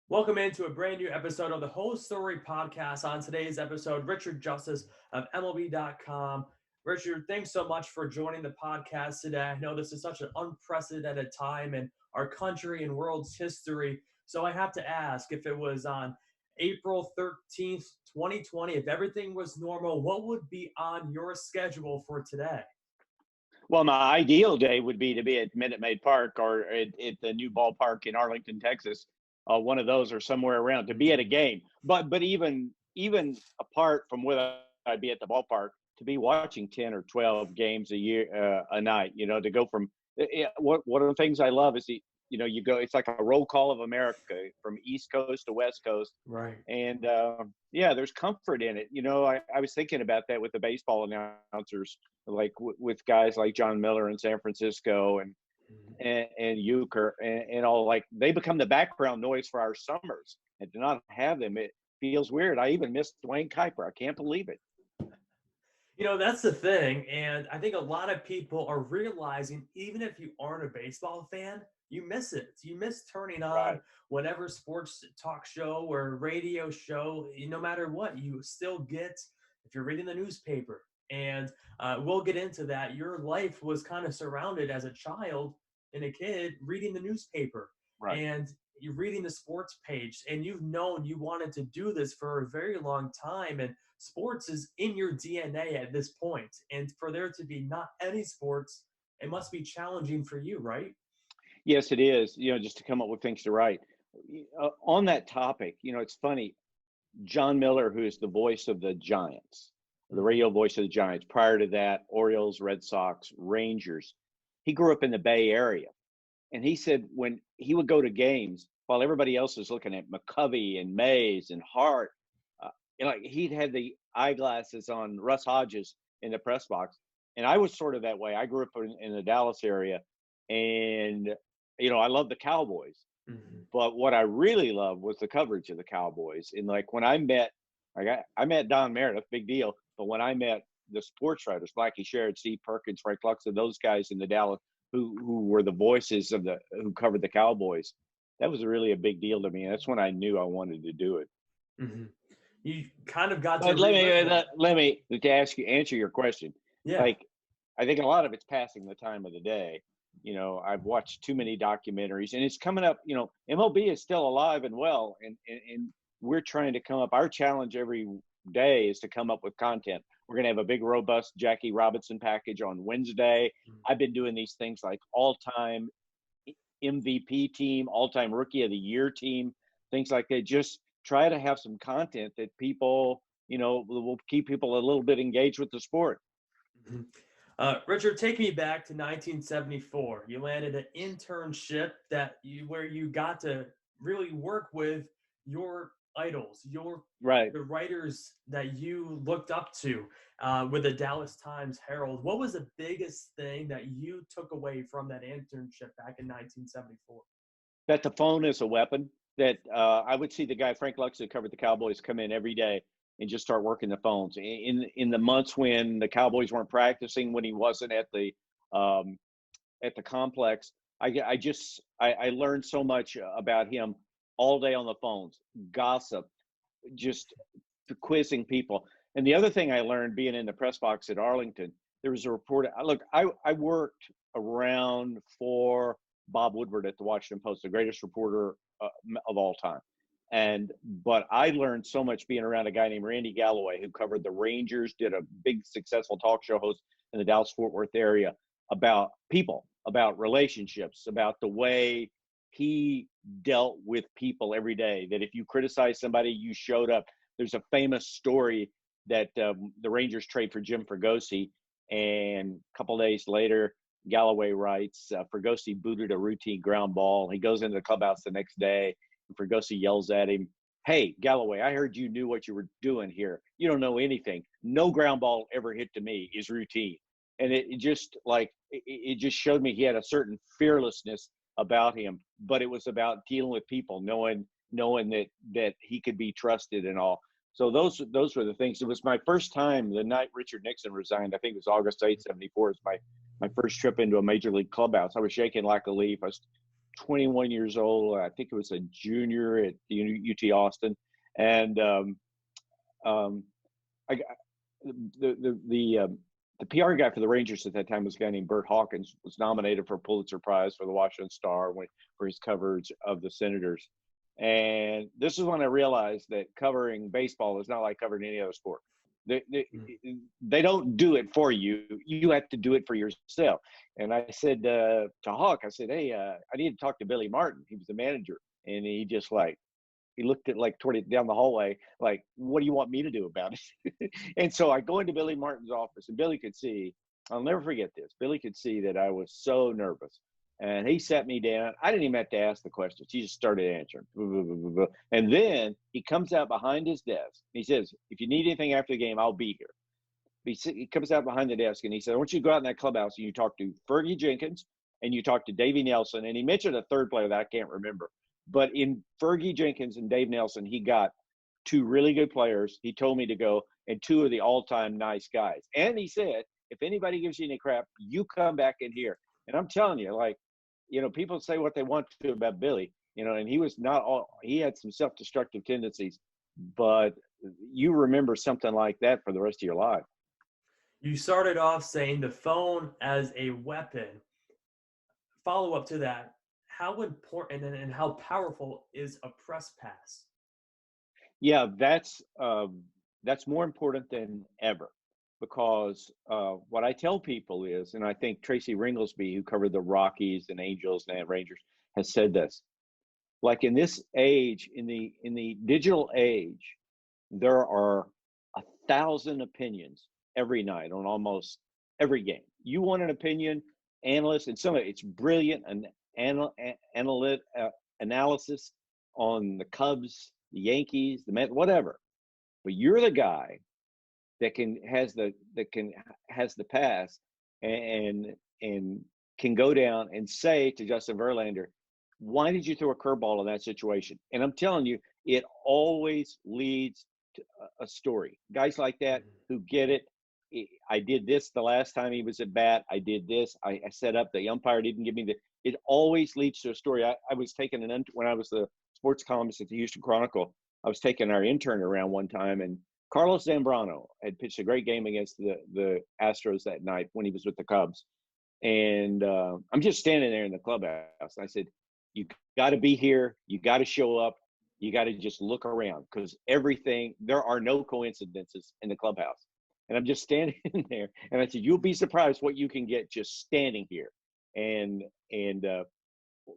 Welcome into a brand new episode of the Whole Story Podcast. On today's episode, Richard Justice of MLB.com. Richard, thanks so much for joining the podcast today. I know this is such an unprecedented time in our country and world's history. So I have to ask, if it was on April 13th, 2020, if everything was normal, what would be on your schedule for today? Well, my ideal day would be to be at Minute Maid Park or at the new ballpark in Arlington, Texas. One of those or somewhere around to be at a game. But even apart from whether I'd be at the ballpark, to be watching 10 or 12 games a night, to go from one of the things I love is you go, it's like a roll call of America from East Coast to West Coast. Right. And yeah, there's comfort in it. I was thinking about that with the baseball announcers, like with guys like John Miller in San Francisco and Euchre and all, like they become the background noise for our summers, and to not have them, it feels weird. I even missed Dwayne Kuiper. I can't believe it. That's the thing. And I think a lot of people are realizing, even if you aren't a baseball fan, you miss it. You miss turning on Right. whatever sports talk show or radio show, no matter what, you still get, if you're reading the newspaper. And we'll get into that. Your life was kind of surrounded as a child and a kid reading the newspaper. Right. And you're reading the sports page, and you've known you wanted to do this for a very long time. And sports is in your DNA at this point. And for there to be not any sports, it must be challenging for you, right? Yes, it is. Just to come up with things to write on that topic. It's funny. John Miller, who is the voice of the Giants, the radio voice of the Giants. Prior to that, Orioles, Red Sox, Rangers. He grew up in the Bay Area. And he said when he would go to games, while everybody else was looking at McCovey and Mays and Hart, he'd had the eyeglasses on Russ Hodges in the press box. And I was sort of that way. I grew up in the Dallas area, and I love the Cowboys. Mm-hmm. But what I really loved was the coverage of the Cowboys. And like when I met Don Meredith, big deal. But when I met the sports writers, Blackie Sherrod, Steve Perkins, Frank Luxon, those guys in the Dallas who were the voices who covered the Cowboys, that was really a big deal to me. And that's when I knew I wanted to do it. Mm-hmm. You kind of got But to let me to answer your question. Yeah. Like, I think a lot of it's passing the time of the day. I've watched too many documentaries, and it's coming up. MLB is still alive and well, and we're trying to come up. Our challenge every day is to come up with content. We're going to have a big, robust Jackie Robinson package on Wednesday. I've been doing these things like all-time MVP team, all-time Rookie of the Year team, things like that. Just try to have some content that people, will keep people a little bit engaged with the sport. Mm-hmm. Richard, take me back to 1974. You landed an internship where you got to really work with your idols, the writers that you looked up to, with the Dallas Times Herald. What was the biggest thing that you took away from that internship back in 1974? That the phone is a weapon. That I would see the guy Frank Luxon, who covered the Cowboys, come in every day and just start working the phones. In the months when the Cowboys weren't practicing, when he wasn't at the complex, I learned so much about him all day on the phones, gossip, just quizzing people. And the other thing I learned being in the press box at Arlington, there was a reporter. Look, I worked around for Bob Woodward at the Washington Post, the greatest reporter of all time. But I learned so much being around a guy named Randy Galloway, who covered the Rangers, did a big successful talk show host in the Dallas-Fort Worth area, about people, about relationships, about the way he dealt with people every day, that if you criticize somebody, you showed up. There's a famous story that the Rangers trade for Jim Fregosi, and a couple days later, Galloway writes, Fregosi booted a routine ground ball. He goes into the clubhouse the next day, and Fregosi yells at him, "Hey, Galloway, I heard you knew what you were doing here. You don't know anything. No ground ball ever hit to me is routine." And it just showed me he had a certain fearlessness about him, but it was about dealing with people, knowing that he could be trusted and all. So those were the things. It was my first time the night Richard Nixon resigned. I think it was August 8th, 74. It's my first trip into a major league clubhouse. I was shaking like a leaf. I was 21 years old. I think it was a junior at the UT Austin, and I got the PR guy for the Rangers at that time was a guy named Bert Hawkins, was nominated for a Pulitzer Prize for the Washington Star for his coverage of the Senators. And this is when I realized that covering baseball is not like covering any other sport. They don't do it for you. You have to do it for yourself. And I said to Hawk, I said, hey, I need to talk to Billy Martin. He was the manager. And he just he looked at toward it down the hallway, like, what do you want me to do about it? And so I go into Billy Martin's office, and Billy could see, I'll never forget this. Billy could see that I was so nervous. And he sat me down. I didn't even have to ask the questions. He just started answering. And then he comes out behind his desk. He says, if you need anything after the game, I'll be here. He comes out behind the desk, and he said, I want you to go out in that clubhouse and you talk to Fergie Jenkins and you talk to Davey Nelson. And he mentioned a third player that I can't remember. But in Fergie Jenkins and Dave Nelson, he got two really good players. He told me to go, and two of the all-time nice guys. And he said, if anybody gives you any crap, you come back in here. And I'm telling you, people say what they want to about Billy, and he had some self-destructive tendencies, but you remember something like that for the rest of your life. You started off saying the phone as a weapon. Follow up to that. How important and how powerful is a press pass? Yeah, that's more important than ever, because what I tell people is, and I think Tracy Ringlesby, who covered the Rockies and Angels and Rangers, has said this. Like in this age, in the digital age, there are 1,000 opinions every night on almost every game. You want an opinion, analyst, and some of it's brilliant and analysis on the Cubs, the Yankees, the Mets, whatever. But you're the guy that has the pass and can go down and say to Justin Verlander, why did you throw a curveball in that situation? And I'm telling you, it always leads to a story. Guys like that who get it. I did this the last time he was at bat. I did this. I set up. The umpire didn't give me it always leads to a story. I was taking when I was the sports columnist at the Houston Chronicle, I was taking our intern around one time, and Carlos Zambrano had pitched a great game against the Astros that night when he was with the Cubs. And I'm just standing there in the clubhouse. I said, you got to be here. You got to show up. You got to just look around, because there are no coincidences in the clubhouse. And I'm just standing there. And I said, you'll be surprised what you can get just standing here. And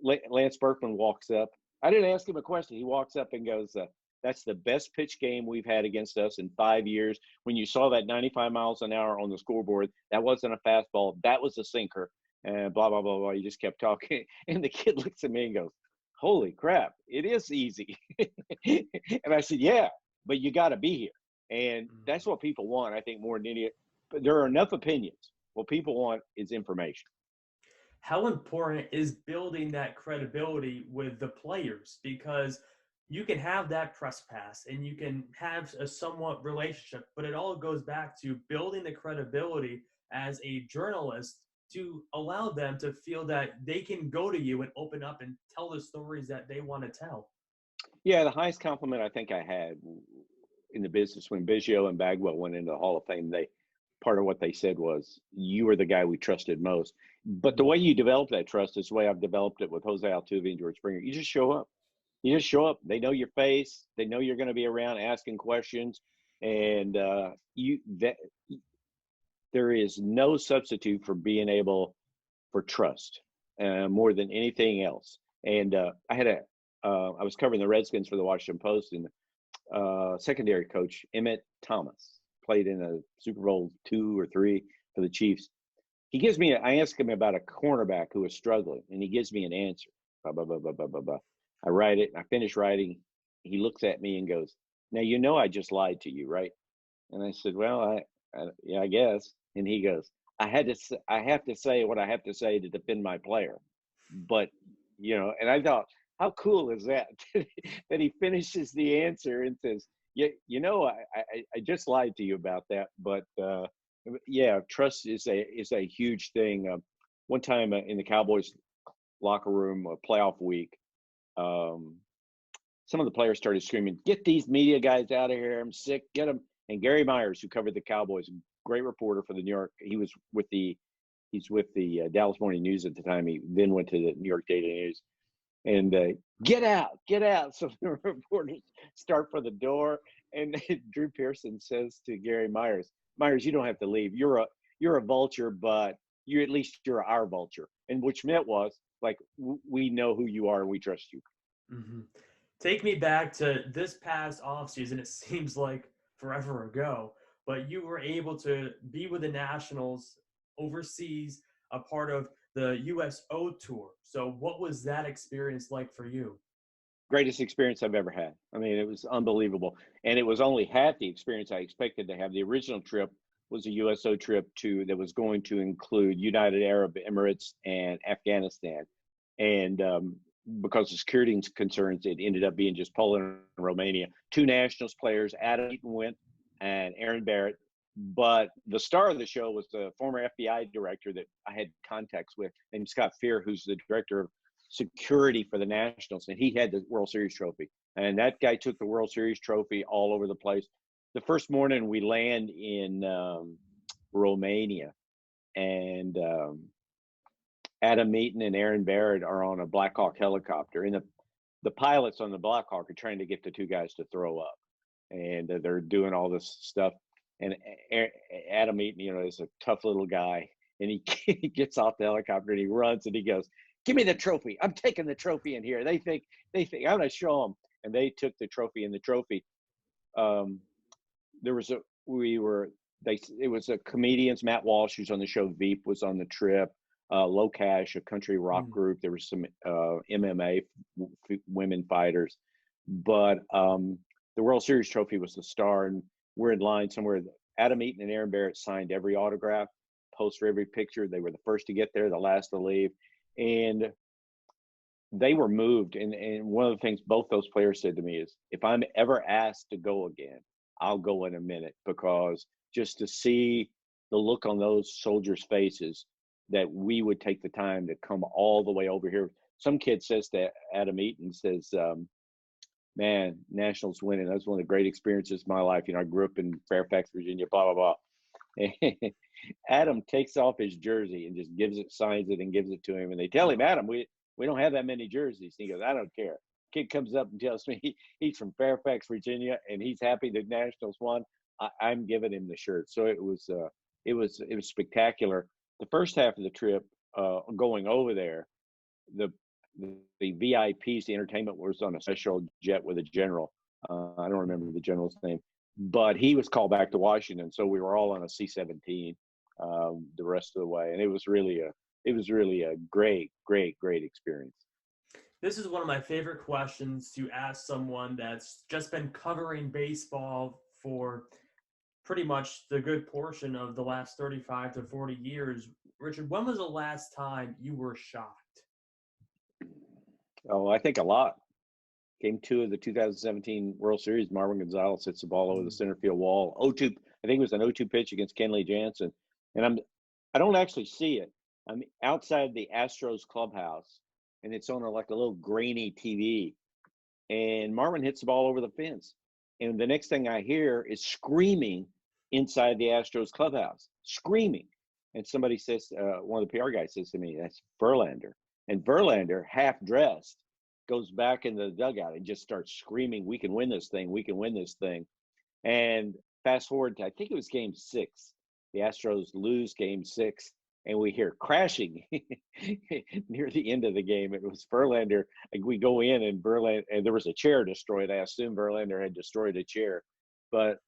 Lance Berkman walks up. I didn't ask him a question. He walks up and goes, that's the best pitch game we've had against us in 5 years. When you saw that 95 miles an hour on the scoreboard, that wasn't a fastball. That was a sinker. And blah, blah, blah, blah. He just kept talking. And the kid looks at me and goes, holy crap, it is easy. And I said, yeah, but you got to be here. And that's what people want, I think, more than any. But there are enough opinions. What people want is information. How important is building that credibility with the players? Because you can have that press pass and you can have a somewhat relationship, but it all goes back to building the credibility as a journalist to allow them to feel that they can go to you and open up and tell the stories that they want to tell. Yeah, the highest compliment I think I had in the business when Biggio and Bagwell went into the Hall of Fame, part of what they said was, you were the guy we trusted most. But the way you develop that trust is the way I've developed it with Jose Altuve and George Springer. You just show up. You just show up. They know your face. They know you're going to be around asking questions. And there is no substitute for being able for trust more than anything else. And I was covering the Redskins for the Washington Post, and secondary coach Emmett Thomas played in a Super Bowl 2 or 3 for the Chiefs. I asked him about a cornerback who was struggling, and he gives me an answer. Blah, blah, blah, blah, blah, blah, blah. I write it, and I finish writing. He looks at me and goes, now, I just lied to you, right? And I said, well, yeah, I guess. And he goes, I have to say what I have to say to defend my player. But, and I thought, how cool is that? That he finishes the answer and says, I just lied to you about that. But yeah, trust is a huge thing. One time in the Cowboys locker room, a playoff week, some of the players started screaming, "Get these media guys out of here! I'm sick. Get them!" And Gary Myers, who covered the Cowboys, a great reporter for the New York, he's with the Dallas Morning News at the time. He then went to the New York Daily News. And get out, get out. So the reporters start for the door, and Drew Pearson says to Gary Myers, "Myers, you don't have to leave. You're a vulture, but at least you're our vulture." And which meant was like, we know who you are and we trust you. Mm-hmm. Take me back to this past offseason. It seems like forever ago, but you were able to be with the Nationals overseas, a part of the USO tour. So what was that experience like for you? Greatest experience I've ever had. I mean, it was unbelievable. And it was only half the experience I expected to have. The original trip was a USO trip that was going to include United Arab Emirates and Afghanistan. And because of security concerns, it ended up being just Poland and Romania. Two Nationals players, Adam Eaton went and Aaron Barrett. But the star of the show was the former FBI director that I had contacts with, named Scott Fear, who's the director of security for the Nationals, and he had the World Series trophy. And that guy took the World Series trophy all over the place. The first morning we land in Romania, and Adam Eaton and Aaron Barrett are on a Black Hawk helicopter, and the pilots on the Black Hawk are trying to get the two guys to throw up, and they're doing all this stuff. And Adam Eaton, is a tough little guy, and he gets off the helicopter and he runs and he goes, "Give me the trophy. I'm taking the trophy in here." They think I'm going to show them. And they took the trophy, and the trophy, it was a comedians. Matt Walsh, who's on the show Veep, was on the trip. Low Cash, a country rock group. There was some MMA women fighters, but the World Series trophy was the star. And we're in line somewhere. Adam Eaton and Aaron Barrett signed every autograph, poster every picture. They were the first to get there, the last to leave. And they were moved. And one of the things both those players said to me is, if I'm ever asked to go again, I'll go in a minute, because just to see the look on those soldiers' faces that we would take the time to come all the way over here. Some kid says to Adam Eaton, says, "Man, Nationals winning, that was one of the great experiences of my life. I grew up in Fairfax, Virginia, blah, blah, blah." Adam takes off his jersey and just signs it and gives it to him. And they tell him, "Adam, we don't have that many jerseys." And he goes, "I don't care." Kid comes up and tells me he's from Fairfax, Virginia, and he's happy the Nationals won. I'm giving him the shirt. So it was spectacular. The first half of the trip, going over there, the VIPs, the entertainment, was on a special jet with a general. I don't remember the general's name, but he was called back to Washington. So we were all on a C-17 the rest of the way. And it was really a great, great, great experience. This is one of my favorite questions to ask someone that's just been covering baseball for pretty much the good portion of the last 35 to 40 years. Richard, when was the last time you were shocked? Oh, I think a lot. Game 2 of the 2017 World Series, Marvin Gonzalez hits the ball over the center field wall. 0-2, I think it was an 0-2 pitch against Kenley Jansen. And I don't actually see it. I'm outside the Astros clubhouse, and it's on like a little grainy TV. And Marvin hits the ball over the fence. And the next thing I hear is screaming inside the Astros clubhouse, screaming. And somebody says, one of the PR guys says to me, "That's Verlander." And Verlander, half dressed, goes back in the dugout and just starts screaming, "We can win this thing. We can win this thing." And fast forward to, I think it was game 6. The Astros lose game 6, and we hear crashing near the end of the game. It was Verlander. We go in, and there was a chair destroyed. I assume Verlander had destroyed a chair. But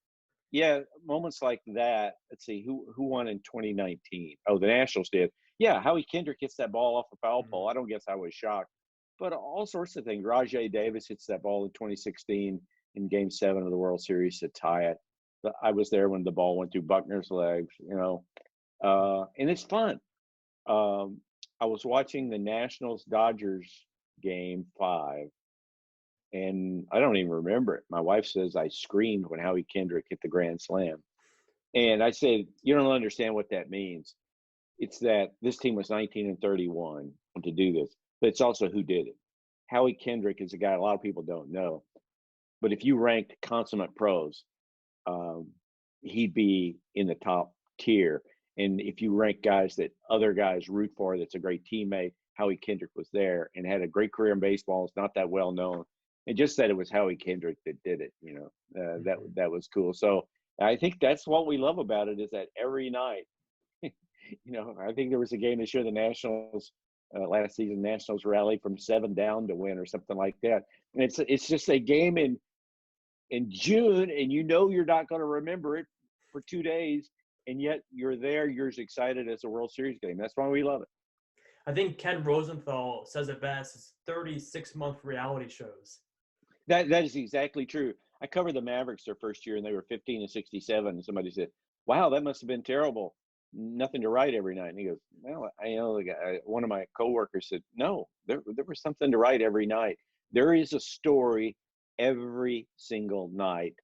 yeah, moments like that. Let's see, who won in 2019? Oh, the Nationals did. Yeah, Howie Kendrick hits that ball off the foul pole. I don't guess I was shocked. But all sorts of things. Rajai Davis hits that ball in 2016 in Game 7 of the World Series to tie it. But I was there when the ball went through Buckner's legs, and it's fun. I was watching the Nationals-Dodgers Game 5, and I don't even remember it. My wife says I screamed when Howie Kendrick hit the grand slam. And I said, "You don't understand what that means. It's that this team was 19-31 to do this. but it's also who did it. Howie Kendrick is a guy a lot of people don't know, but if you ranked consummate pros, um, he'd be in the top tier. And if you rank guys that other guys root for, that's a great teammate, Howie Kendrick was there and had a great career in baseball. It's not that well known, and just that it was Howie Kendrick that did it. That was cool. So I think that's what we love about it, is that every night, I think there was a game this year, the Nationals, last season, Nationals rally from 7 down to win or something like that. And it's just a game in June, and you're not going to remember it for 2 days, and yet you're there. You're as excited as a World Series game. That's why we love it. I think Ken Rosenthal says it best. It's 36-month reality shows. That is exactly true. I covered the Mavericks their first year, and they were 15-67. And somebody said, "Wow, that must have been terrible. Nothing to write every night." And he goes, "Well, I know the guy." One of my coworkers said, "No, there was something to write every night. There is a story every single night,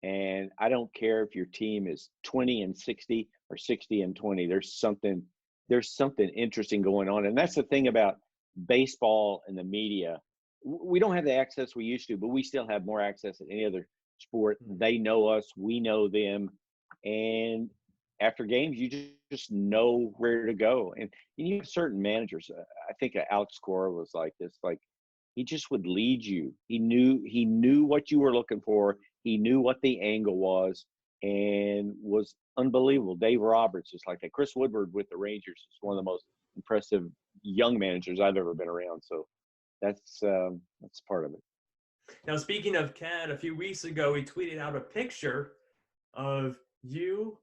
and I don't care if your team is 20-60 or 60-20. There's something interesting going on." And that's the thing about baseball and the media. We don't have the access we used to, but we still have more access than any other sport. They know us, we know them, and after games, you just know where to go. And you have certain managers. I think Alex Cora was like this. Like, he just would lead you. He knew what you were looking for. He knew what the angle was, and was unbelievable. Dave Roberts is like that. Chris Woodward with the Rangers is one of the most impressive young managers I've ever been around. So that's part of it. Now, speaking of Ken, a few weeks ago, he tweeted out a picture of you,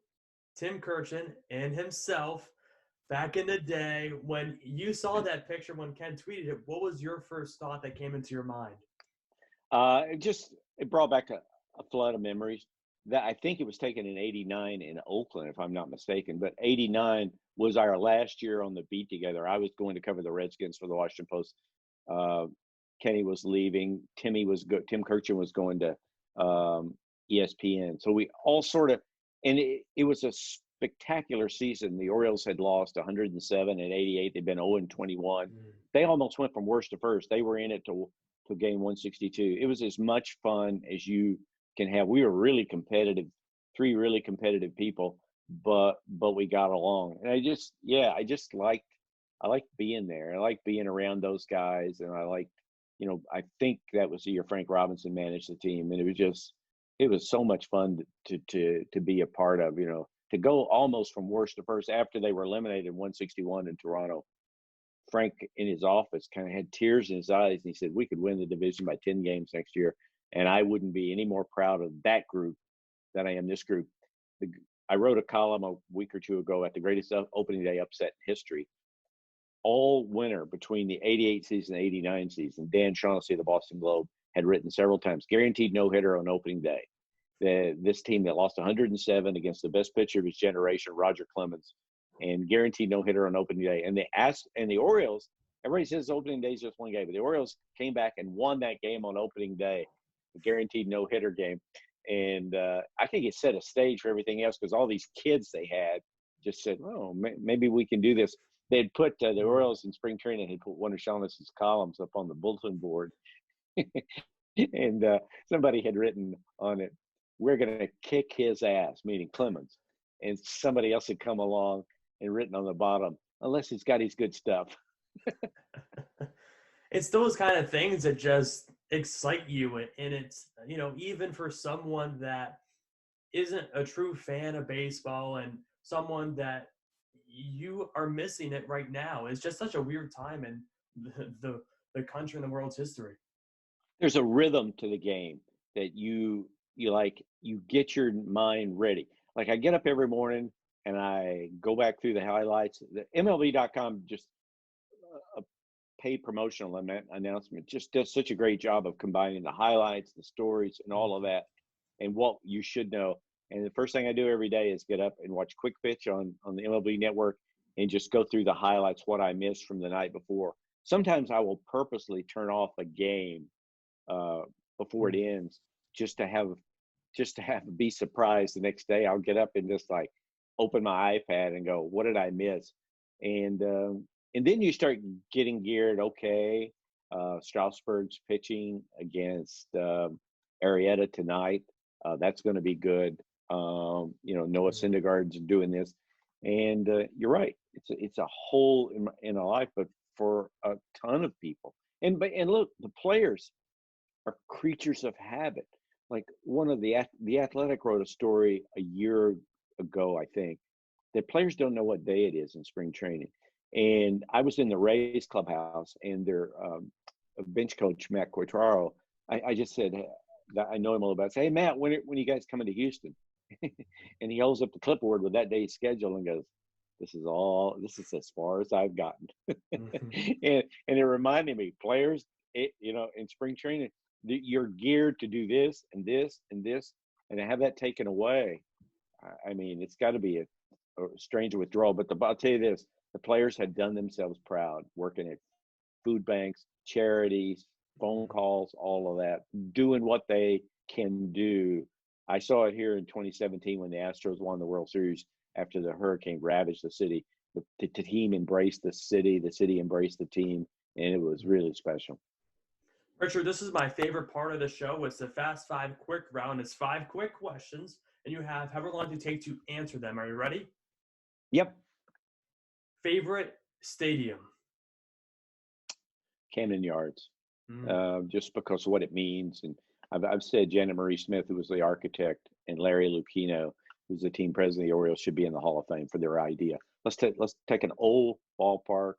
Tim Kurkjian, and himself back in the day. When you saw that picture, when Ken tweeted it, what was your first thought that came into your mind? It brought back a flood of memories. That I think it was taken in '89 in Oakland, if I'm not mistaken. But '89 was our last year on the beat together. I was going to cover the Redskins for the Washington Post. Kenny was leaving. Tim Kurkjian was going to ESPN. So we all sort of, and it was a spectacular season. The Orioles had lost 107 and 88. They'd been 0-21. They almost went from worst to first. They were in it to game 162. It was as much fun as you can have. We were really competitive, 3 really competitive people, but we got along. And I liked being there. I liked being around those guys, and I liked, I think that was the year Frank Robinson managed the team, and it was so much fun to be a part of. To go almost from worst to first after they were eliminated in 161 in Toronto. Frank in his office kind of had tears in his eyes, and he said, "We could win the division by 10 games next year, and I wouldn't be any more proud of that group than I am this group." I wrote a column a week or two ago at the greatest opening day upset in history. All winter between the '88 season and '89 season, Dan Shaughnessy of the Boston Globe had written several times, guaranteed no-hitter on opening day. This team that lost 107 against the best pitcher of his generation, Roger Clemens, and guaranteed no-hitter on opening day. And the Orioles, everybody says opening day is just one game, but the Orioles came back and won that game on opening day, a guaranteed no-hitter game. And I think it set a stage for everything else, because all these kids they had just said, "Oh, maybe we can do this." They had put the Orioles in spring training had put one of Shaughnessy's columns up on the bulletin board. And somebody had written on it, "We're going to kick his ass," meaning Clemens. And somebody else had come along and written on the bottom, "Unless he's got his good stuff." It's those kind of things that just excite you. And it's, even for someone that isn't a true fan of baseball and someone that you are missing it right now. It's just such a weird time in the country and the world's history. There's a rhythm to the game that you get your mind ready. Like, I get up every morning and I go back through the highlights. The MLB.com, just a paid promotional announcement, just does such a great job of combining the highlights, the stories, and all of that, and what you should know. And the first thing I do every day is get up and watch Quick Pitch on the MLB Network and just go through the highlights, what I missed from the night before. Sometimes I will purposely turn off a game before it ends, just to be surprised the next day. I'll get up and just like open my iPad and go, "What did I miss?" And And then you start getting geared. Okay, Strasburg's pitching against Arrieta tonight. That's going to be good. Noah Syndergaard's doing this, and you're right. It's a hole in a life, but for a ton of people. And look, the players are creatures of habit. Like one of the Athletic wrote a story a year ago, I think, that players don't know what day it is in spring training. And I was in the Rays clubhouse, and their bench coach, Matt Quatraro, I just said, that I know him a little bit. I say, hey, Matt, when are you guys coming to Houston? And he holds up the clipboard with that day's schedule and goes, this is as far as I've gotten. and it reminded me, players, in spring training, you're geared to do this and this and this, and to have that taken away, I mean, it's got to be a strange withdrawal. But I'll tell you this, the players had done themselves proud working at food banks, charities, phone calls, all of that, doing what they can do. I saw it here in 2017 when the Astros won the World Series after the hurricane ravaged the city. The team embraced the city embraced the team, and it was really special. Richard, this is my favorite part of the show. It's the Fast Five Quick Round. It's 5 quick questions, and you have however long it take to answer them. Are you ready? Yep. Favorite stadium? Camden Yards, just because of what it means. And I've said Janet Marie Smith, who was the architect, and Larry Lucchino, who's the team president of the Orioles, should be in the Hall of Fame for their idea. Let's take an old ballpark.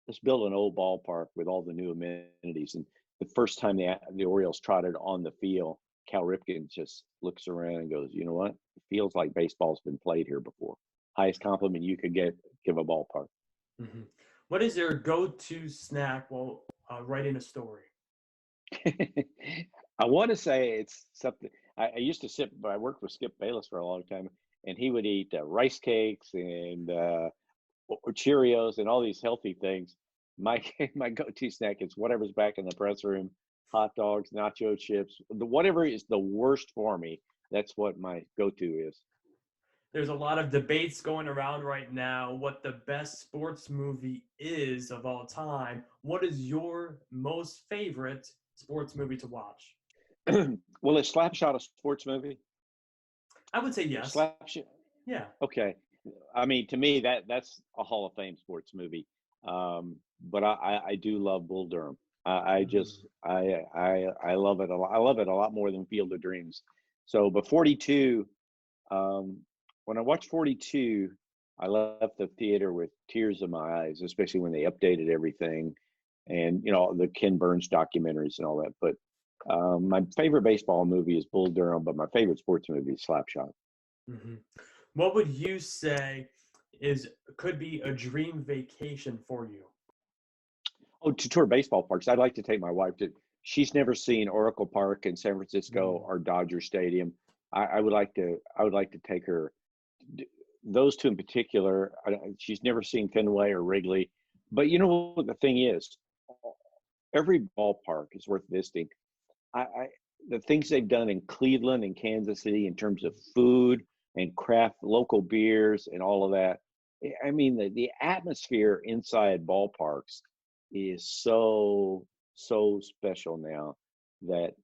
Let's build an old ballpark with all the new amenities. And the first time the Orioles trotted on the field, Cal Ripken just looks around and goes, you know what? It feels like baseball's been played here before. Highest compliment you could give a ballpark. Mm-hmm. What is your go-to snack while writing a story? I want to say it's something. I used to I worked with Skip Bayless for a long time, and he would eat rice cakes and Cheerios and all these healthy things. My go-to snack is whatever's back in the press room: hot dogs, nacho chips, whatever is the worst for me. That's what my go-to is. There's a lot of debates going around right now what the best sports movie is of all time. What is your most favorite sports movie to watch? Well, is Slapshot a sports movie? I would say yes. Slapshot? Yeah. Okay. I mean, to me, that's a Hall of Fame sports movie. But I do love Bull Durham. I love it a lot. I love it a lot more than Field of Dreams. So, but 42, when I watched 42, I left the theater with tears in my eyes, especially when they updated everything and, the Ken Burns documentaries and all that. But my favorite baseball movie is Bull Durham, but my favorite sports movie is Slapshot. Mm-hmm. What would you say could be a dream vacation for you? Oh, to tour baseball parks. I'd like to take my wife to. She's never seen Oracle Park in San Francisco or Dodger Stadium. I would like to take her. Those two in particular. She's never seen Fenway or Wrigley. But you know what the thing is? Every ballpark is worth visiting. The things they've done in Cleveland and Kansas City in terms of food and craft local beers and all of that. I mean, the atmosphere inside ballparks is so special now that,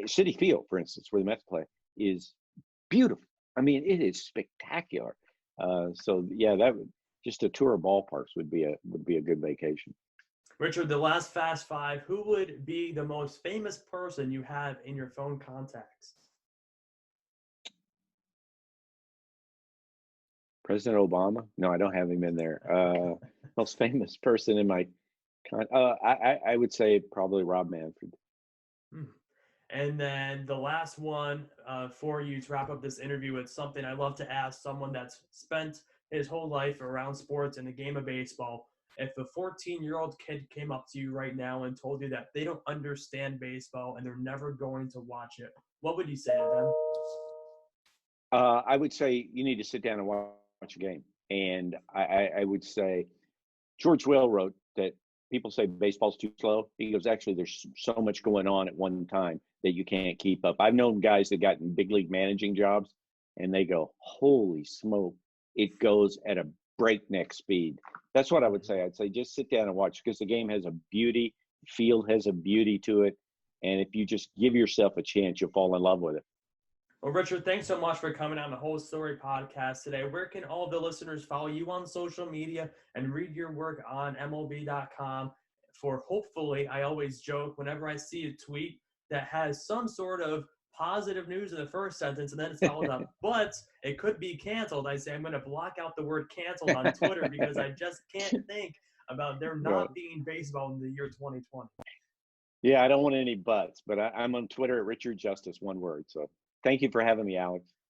Citi Field, for instance, where the Mets play, is beautiful. I mean, it is spectacular. So yeah, just a tour of ballparks would be a good vacation. Richard, the last Fast Five, who would be the most famous person you have in your phone contacts? President Obama? No, I don't have him in there. Most famous person in my I would say probably Rob Manfred. And then the last one for you to wrap up this interview with something I love to ask someone that's spent his whole life around sports and the game of baseball. If a 14-year-old kid came up to you right now and told you that they don't understand baseball and they're never going to watch it, what would you say to them? I would say you need to sit down and watch a game. And I would say George Will wrote that people say baseball's too slow. He goes, actually, there's so much going on at one time that you can't keep up. I've known guys that got in big league managing jobs, and they go, holy smoke, it goes at a breakneck speed. That's what I would say. I'd say just sit down and watch, because the game has a beauty, field has a beauty to it. And if you just give yourself a chance, you'll fall in love with it. Well, Richard, thanks so much for coming on the Whole Story podcast today. Where can all the listeners follow you on social media and read your work on MLB.com for, hopefully, I always joke, whenever I see a tweet that has some sort of positive news in the first sentence and then it's followed up, but it could be canceled, I say I'm going to block out the word canceled on Twitter because I just can't think about there not being baseball in the year 2020. Yeah, I don't want any buts, but I'm on Twitter at Richard Justice, one word. So thank you for having me, Alex.